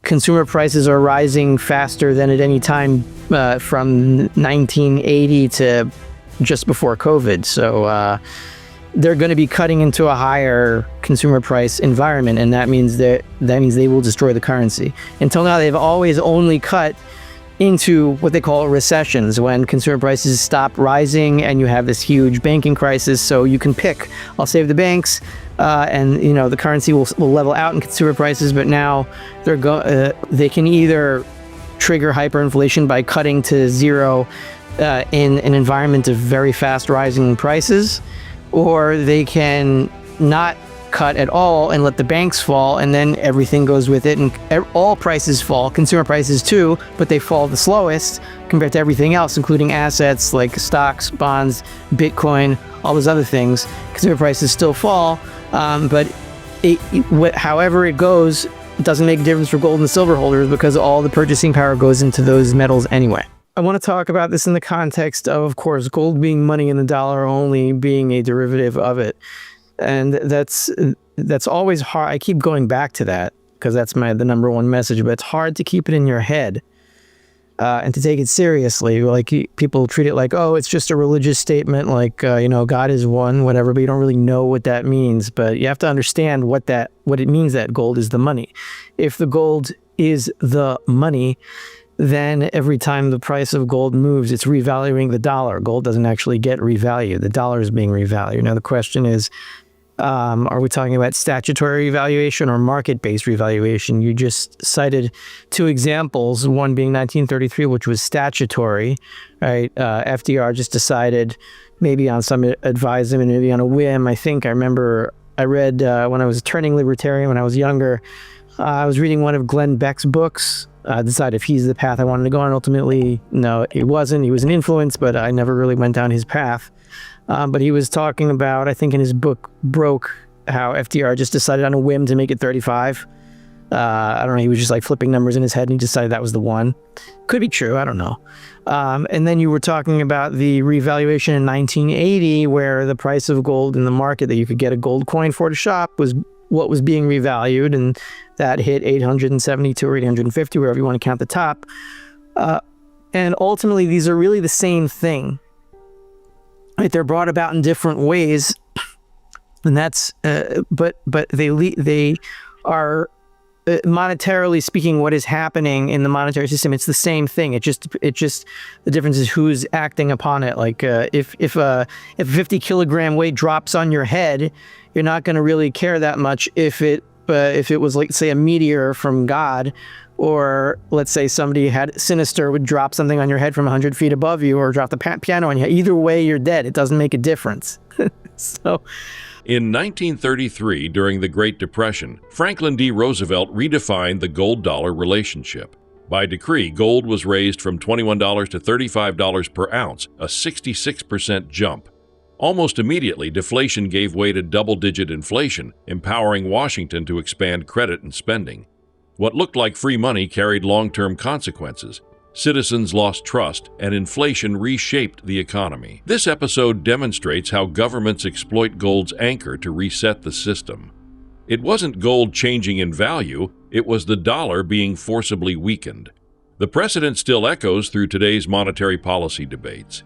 consumer prices are rising faster than at any time from 1980 to just before COVID. So they're going to be cutting into a higher consumer price environment, and that means they will destroy the currency. Until now, they've always only cut into what they call recessions, when consumer prices stop rising and you have this huge banking crisis. So you can pick, I'll save the banks, and the currency will level out in consumer prices. But now they can either trigger hyperinflation by cutting to zero in an environment of very fast rising prices, or they can not cut at all and let the banks fall, and then everything goes with it, and all prices fall, consumer prices too, but they fall the slowest compared to everything else, including assets like stocks, bonds, Bitcoin, all those other things. Consumer prices still fall, but however it goes, it doesn't make a difference for gold and silver holders, because all the purchasing power goes into those metals anyway. I want to talk about this in the context of course, gold being money and the dollar only being a derivative of it. And that's always hard. I keep going back to that because that's the number one message, but it's hard to keep it in your head and to take it seriously. Like, people treat it like, oh, it's just a religious statement, like, God is one, whatever, but you don't really know what that means. But you have to understand what it means that gold is the money. If the gold is the money, then every time the price of gold moves, it's revaluing the dollar. Gold doesn't actually get revalued. The dollar is being revalued. Now, the question is, are we talking about statutory revaluation or market-based revaluation? You just cited two examples, one being 1933, which was statutory, right? FDR just decided, maybe on some advisement, maybe on a whim. I remember I read when I was turning libertarian when I was younger, I was reading one of Glenn Beck's books, decide if he's the path I wanted to go on. Ultimately, no, he wasn't. He was an influence, but I never really went down his path. But he was talking about, I think in his book, Broke, how FDR just decided on a whim to make it 35. I don't know, he was just like flipping numbers in his head and he decided that was the one. Could be true, I don't know. And then you were talking about the revaluation in 1980, where the price of gold in the market that you could get a gold coin for to shop was what was being revalued, and that hit 872 or 850, wherever you want to count the top. And ultimately, these are really the same thing. Right? They're brought about in different ways, and that's but they are monetarily speaking, what is happening in the monetary system. It's the same thing. It just the difference is who's acting upon it. Like if a 50 kilogram weight drops on your head, you're not going to really care that much if it was, like, say, a meteor from God, or let's say somebody had sinister would drop something on your head from 100 feet above you, or drop the piano on you. Either way, you're dead. It doesn't make a difference. So, in 1933, during the Great Depression, Franklin D. Roosevelt redefined the gold-dollar relationship. By decree, gold was raised from $21 to $35 per ounce, a 66% jump. Almost immediately, deflation gave way to double-digit inflation, empowering Washington to expand credit and spending. What looked like free money carried long-term consequences. Citizens lost trust, and inflation reshaped the economy. This episode demonstrates how governments exploit gold's anchor to reset the system. It wasn't gold changing in value, it was the dollar being forcibly weakened. The precedent still echoes through today's monetary policy debates.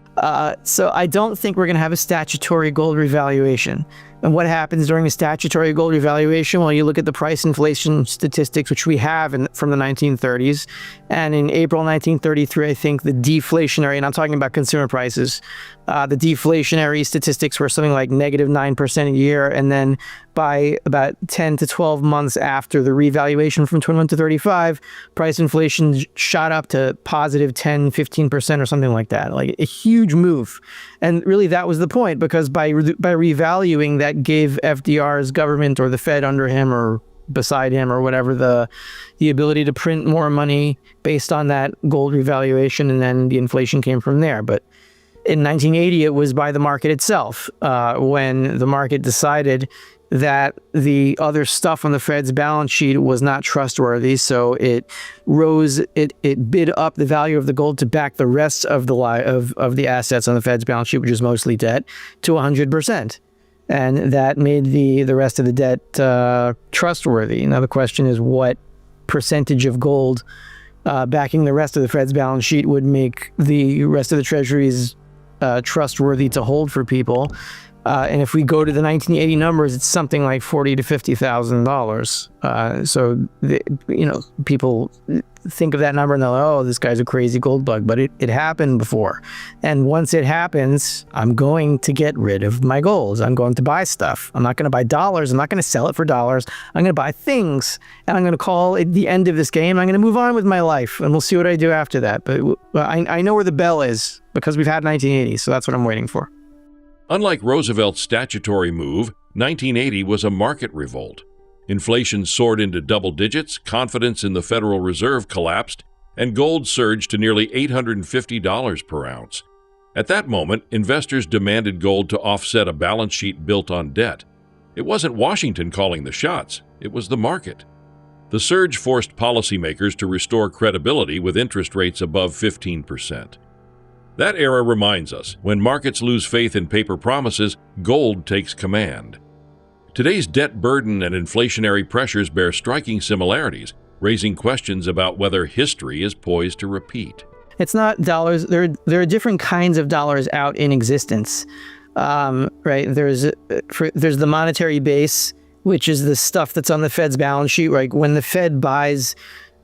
So I don't think we're going to have a statutory gold revaluation. And what happens during a statutory gold revaluation? Well, you look at the price inflation statistics, which we have from the 1930s. And in April 1933, I think the deflationary, and I'm talking about consumer prices, the deflationary statistics were something like -9% a year. And then by about 10 to 12 months after the revaluation from 21 to 35, price inflation shot up to positive 10, 15% or something like that, like a huge move. And really that was the point, because by revaluing, that gave FDR's government, or the Fed under him or beside him or whatever, the ability to print more money based on that gold revaluation, and then the inflation came from there. But in 1980, it was by the market itself, when the market decided that the other stuff on the Fed's balance sheet was not trustworthy. So it bid up the value of the gold to back the rest of the assets on the Fed's balance sheet, which is mostly debt, to 100%. And that made the rest of the debt trustworthy. Now the question is, what percentage of gold backing the rest of the Fed's balance sheet would make the rest of the treasuries trustworthy to hold for people. And if we go to the 1980 numbers, it's something like $40,000 to $50,000. So, people think of that number and they're like, oh, this guy's a crazy gold bug. But it happened before. And once it happens, I'm going to get rid of my gold. I'm going to buy stuff. I'm not going to buy dollars. I'm not going to sell it for dollars. I'm going to buy things. And I'm going to call it the end of this game. I'm going to move on with my life. And we'll see what I do after that. But I know where the bell is because we've had 1980. So that's what I'm waiting for. Unlike Roosevelt's statutory move, 1980 was a market revolt. Inflation soared into double digits, confidence in the Federal Reserve collapsed, and gold surged to nearly $850 per ounce. At that moment, investors demanded gold to offset a balance sheet built on debt. It wasn't Washington calling the shots, it was the market. The surge forced policymakers to restore credibility with interest rates above 15%. That era reminds us, when markets lose faith in paper promises, gold takes command. Today's debt burden and inflationary pressures bear striking similarities, raising questions about whether history is poised to repeat. It's not dollars. There are different kinds of dollars out in existence, right? There's the monetary base, which is the stuff that's on the Fed's balance sheet. Right, when the Fed buys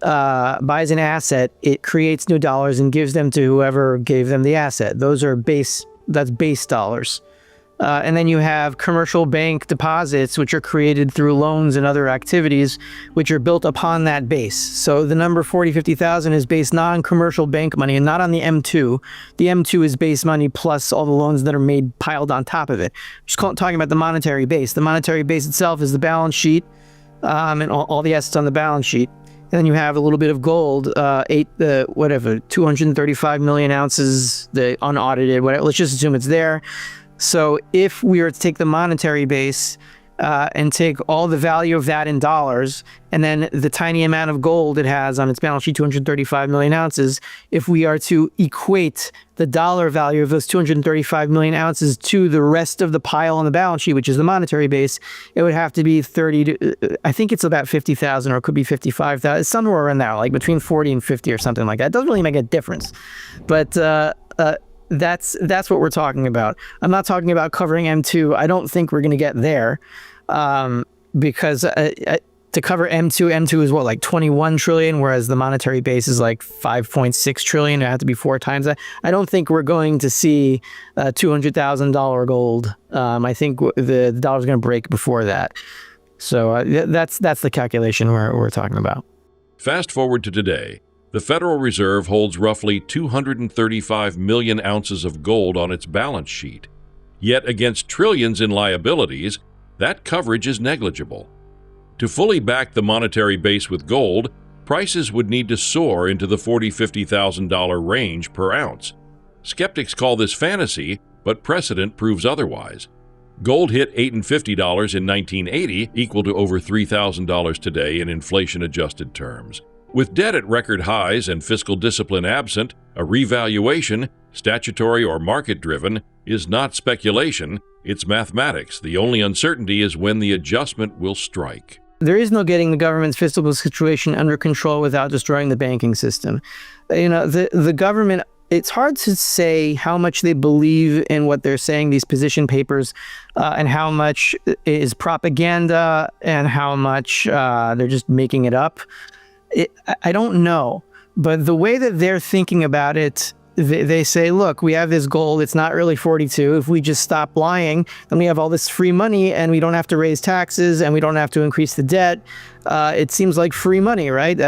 an asset, it creates new dollars and gives them to whoever gave them the asset. Those are that's base dollars. And then you have commercial bank deposits, which are created through loans and other activities, which are built upon that base. So the number 40, 50,000 is based non-commercial bank money and not on the M2. The M2 is base money plus all the loans that are made piled on top of it. Just talking about the monetary base. The monetary base itself is the balance sheet and all the assets on the balance sheet. And then you have a little bit of gold, 235 million ounces, the unaudited, whatever. Let's just assume it's there. So if we were to take the monetary base and take all the value of that in dollars, and then the tiny amount of gold it has on its balance sheet, 235 million ounces, if we are to equate the dollar value of those 235 million ounces to the rest of the pile on the balance sheet, which is the monetary base, it would have to be I think it's about 50,000, or it could be 55,000, somewhere around there, like between 40 and 50 or something like that. It doesn't really make a difference. But that's what we're talking about. I'm not talking about covering M2. I don't think we're going to get there because to cover M2 is what, like 21 trillion, whereas the monetary base is like 5.6 trillion. It had to be 4 times that. I don't think we're going to see $200,000 gold. I think the dollar's going to break before that. So that's the calculation we're talking about. Fast forward to today. The Federal Reserve holds roughly 235 million ounces of gold on its balance sheet. Yet against trillions in liabilities, that coverage is negligible. To fully back the monetary base with gold, prices would need to soar into the $40,000 to $50,000 range per ounce. Skeptics call this fantasy, but precedent proves otherwise. Gold hit $850 in 1980, equal to over $3,000 today in inflation-adjusted terms. With debt at record highs and fiscal discipline absent, a revaluation, statutory or market-driven, is not speculation, it's mathematics. The only uncertainty is when the adjustment will strike. There is no getting the government's fiscal situation under control without destroying the banking system. The government, it's hard to say how much they believe in what they're saying, these position papers, and how much is propaganda and how much they're just making it up. I don't know, but the way that they're thinking about it, they say, look, we have this gold. It's not really 42. If we just stop lying, then we have all this free money and we don't have to raise taxes and we don't have to increase the debt. It seems like free money, right?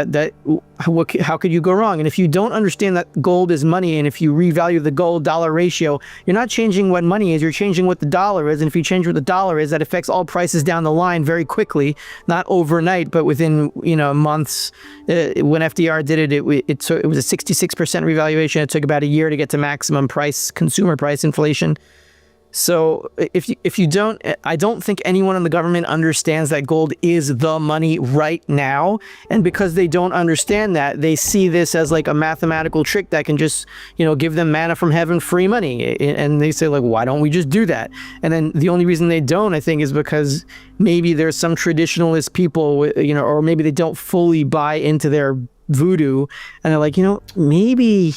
How could you go wrong? And if you don't understand that gold is money, and if you revalue the gold dollar ratio, you're not changing what money is, you're changing what the dollar is. And if you change what the dollar is, that affects all prices down the line very quickly, not overnight, but within months. When FDR did it, it was a 66% revaluation. It took about a year to get to maximum price, consumer price inflation. So if you don't, I don't think anyone in the government understands that gold is the money right now. And because they don't understand that, they see this as like a mathematical trick that can just, give them manna from heaven, free money. And they say like, why don't we just do that? And then the only reason they don't, I think, is because maybe there's some traditionalist people, or maybe they don't fully buy into their voodoo. And they're like, maybe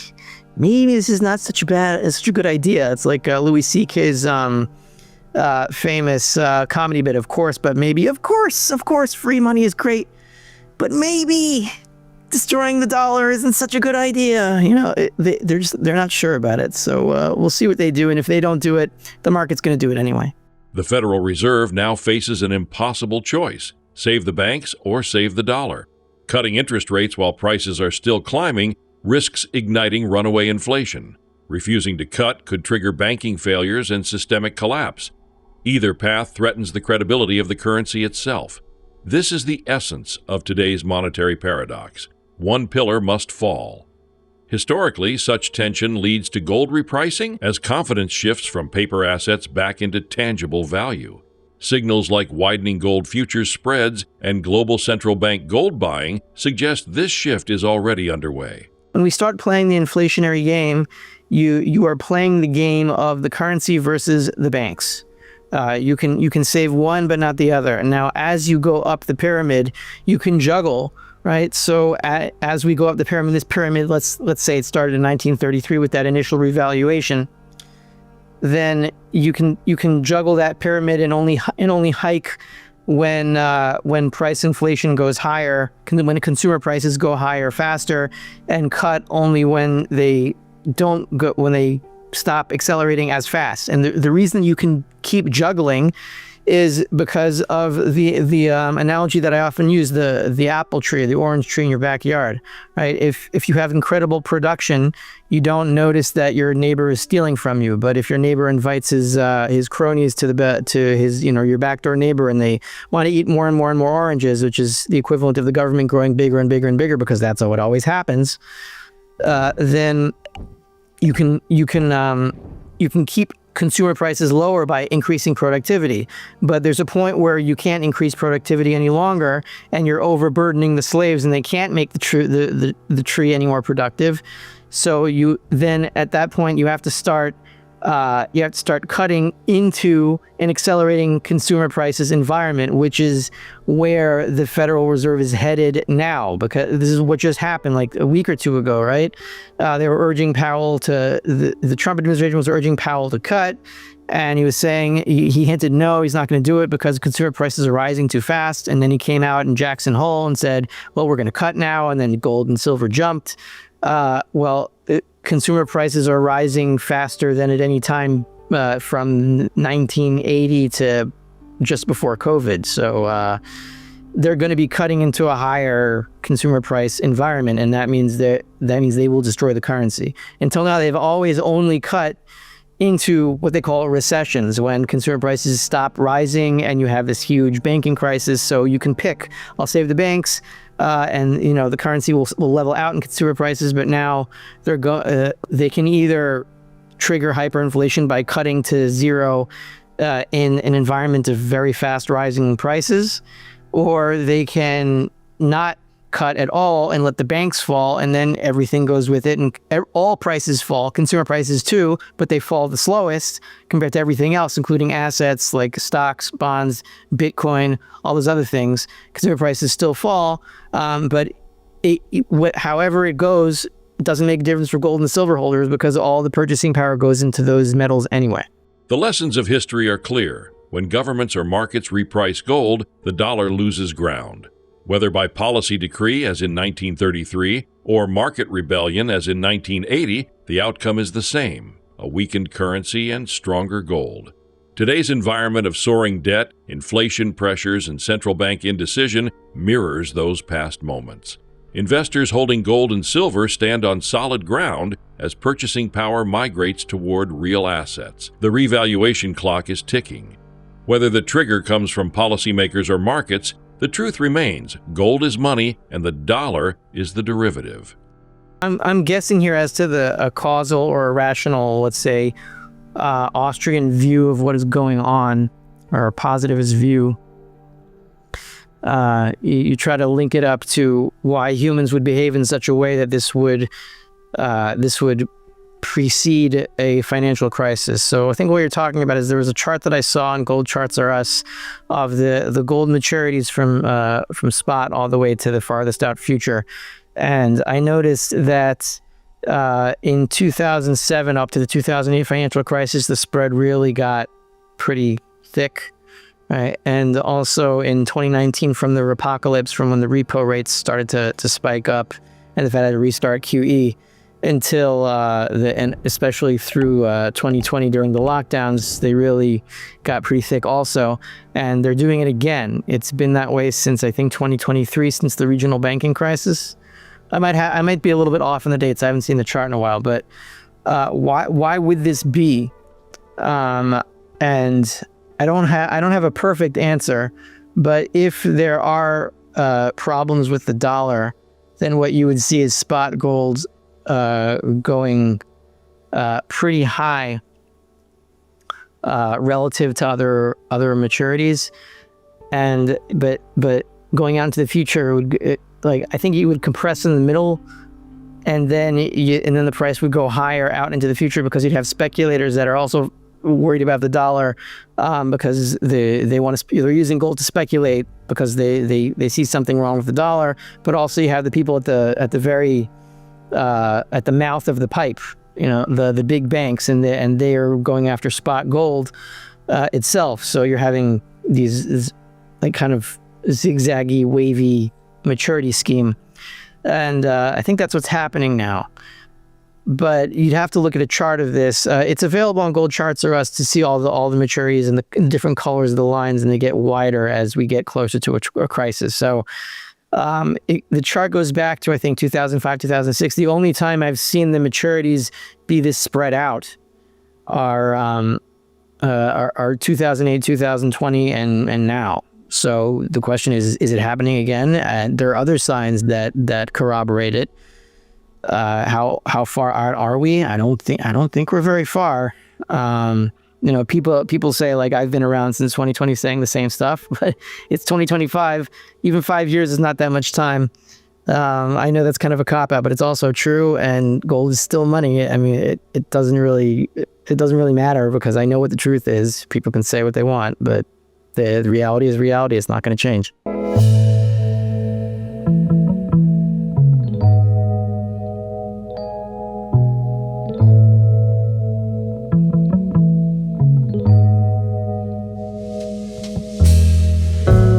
this is not such a good idea. It's like Louis C.K.'s famous comedy bit, of course, but maybe, of course, free money is great, but maybe destroying the dollar isn't such a good idea. They're not sure about it. So we'll see what they do. And if they don't do it, the market's going to do it anyway. The Federal Reserve now faces an impossible choice: save the banks or save the dollar. Cutting interest rates while prices are still climbing risks igniting runaway inflation. Refusing to cut could trigger banking failures and systemic collapse. Either path threatens the credibility of the currency itself. This is the essence of today's monetary paradox. One pillar must fall. Historically, such tension leads to gold repricing as confidence shifts from paper assets back into tangible value. Signals like widening gold futures spreads and global central bank gold buying suggest this shift is already underway. When we start playing the inflationary game, you are playing the game of the currency versus the banks. You can save one but not the other. And now as you go up the pyramid, you can juggle, right? So as we go up the pyramid, this pyramid, let's say it started in 1933 with that initial revaluation, then you can juggle that pyramid and only hike when price inflation goes higher, when consumer prices go higher faster, and cut only when they stop accelerating as fast. And the reason you can keep juggling is because of the analogy that I often use, the apple tree, the orange tree in your backyard, right? If you have incredible production, you don't notice that your neighbor is stealing from you. But if your neighbor invites his cronies to his your backdoor neighbor, and they want to eat more and more and more oranges, which is the equivalent of the government growing bigger and bigger and bigger, because that's how it always happens, then you can keep consumer prices lower by increasing productivity. But there's a point where you can't increase productivity any longer, and you're overburdening the slaves, and they can't make the tree any more productive. So at that point you have to start cutting into an accelerating consumer prices environment, which is where the Federal Reserve is headed now, because this is what just happened like a week or two ago, right? They were urging Powell the Trump administration was urging Powell to cut, and he was saying, he hinted no, he's not going to do it because consumer prices are rising too fast. And then he came out in Jackson Hole and said, well, we're going to cut now, and then gold and silver jumped. Consumer prices are rising faster than at any time from 1980 to just before COVID. So they're going to be cutting into a higher consumer price environment, and that means they will destroy the currency. Until now, they've always only cut into what they call recessions, when consumer prices stop rising and you have this huge banking crisis. So you can pick, I'll save the banks, and the currency will level out in consumer prices. But now they can either trigger hyperinflation by cutting to zero in an environment of very fast rising prices, or they can not cut at all and let the banks fall, and then everything goes with it, and all prices fall, consumer prices too, but they fall the slowest compared to everything else, including assets like stocks, bonds, Bitcoin, all those other things. Consumer prices still fall, but however it goes, it doesn't make a difference for gold and silver holders, because all the purchasing power goes into those metals anyway. The lessons of history are clear. When governments or markets reprice gold, the dollar loses ground. Whether by policy decree, as in 1933, or market rebellion, as in 1980, the outcome is the same: a weakened currency and stronger gold. Today's environment of soaring debt, inflation pressures, and central bank indecision mirrors those past moments. Investors holding gold and silver stand on solid ground as purchasing power migrates toward real assets. The revaluation clock is ticking. Whether the trigger comes from policymakers or markets, the truth remains: gold is money and the dollar is the derivative. I'm guessing here as to a causal or a rational, let's say, Austrian view of what is going on, or a positivist view. You try to link it up to why humans would behave in such a way that this would precede a financial crisis. So I think what you're talking about is there was a chart that I saw on Gold Charts R Us of the gold maturities from spot all the way to the farthest out future, and I noticed that in 2007 up to the 2008 financial crisis, the spread really got pretty thick. Right. And also in 2019 from the repocalypse, from when the repo rates started to spike up and the Fed had to restart QE, until and especially through 2020 during the lockdowns, they really got pretty thick also. And they're doing it again. It's been that way since I think 2023, since the regional banking crisis. I might be a little bit off on the dates. I haven't seen the chart in a while, but why would this be? And I don't have a perfect answer, but if there are problems with the dollar, then what you would see is spot gold going pretty high relative to other maturities, but going out into the future I think you would compress in the middle, and then the price would go higher out into the future because you'd have speculators that are also worried about the dollar because they want to they're using gold to speculate because they see something wrong with the dollar, but also you have the people at the very at the mouth of the pipe, the big banks, and they are going after spot gold itself. So you're having these like kind of zigzaggy, wavy maturity scheme, and I think that's what's happening now. But you'd have to look at a chart of this. It's available on Gold Charts R Us to see all the maturities and the different colors of the lines, and they get wider as we get closer to a crisis. So the chart goes back to, I think, 2005, 2006. The only time I've seen the maturities be this spread out are 2008, 2020, and now. So the question is it happening again? And there are other signs that corroborate it. How far out are we? I don't think we're very far. People say, like, I've been around since 2020 saying the same stuff, but it's 2025. Even 5 years is not that much time. I know that's kind of a cop-out, but it's also true, and gold is still money. I mean, it doesn't really matter because I know what the truth is. People can say what they want, but the reality is reality. It's not going to change.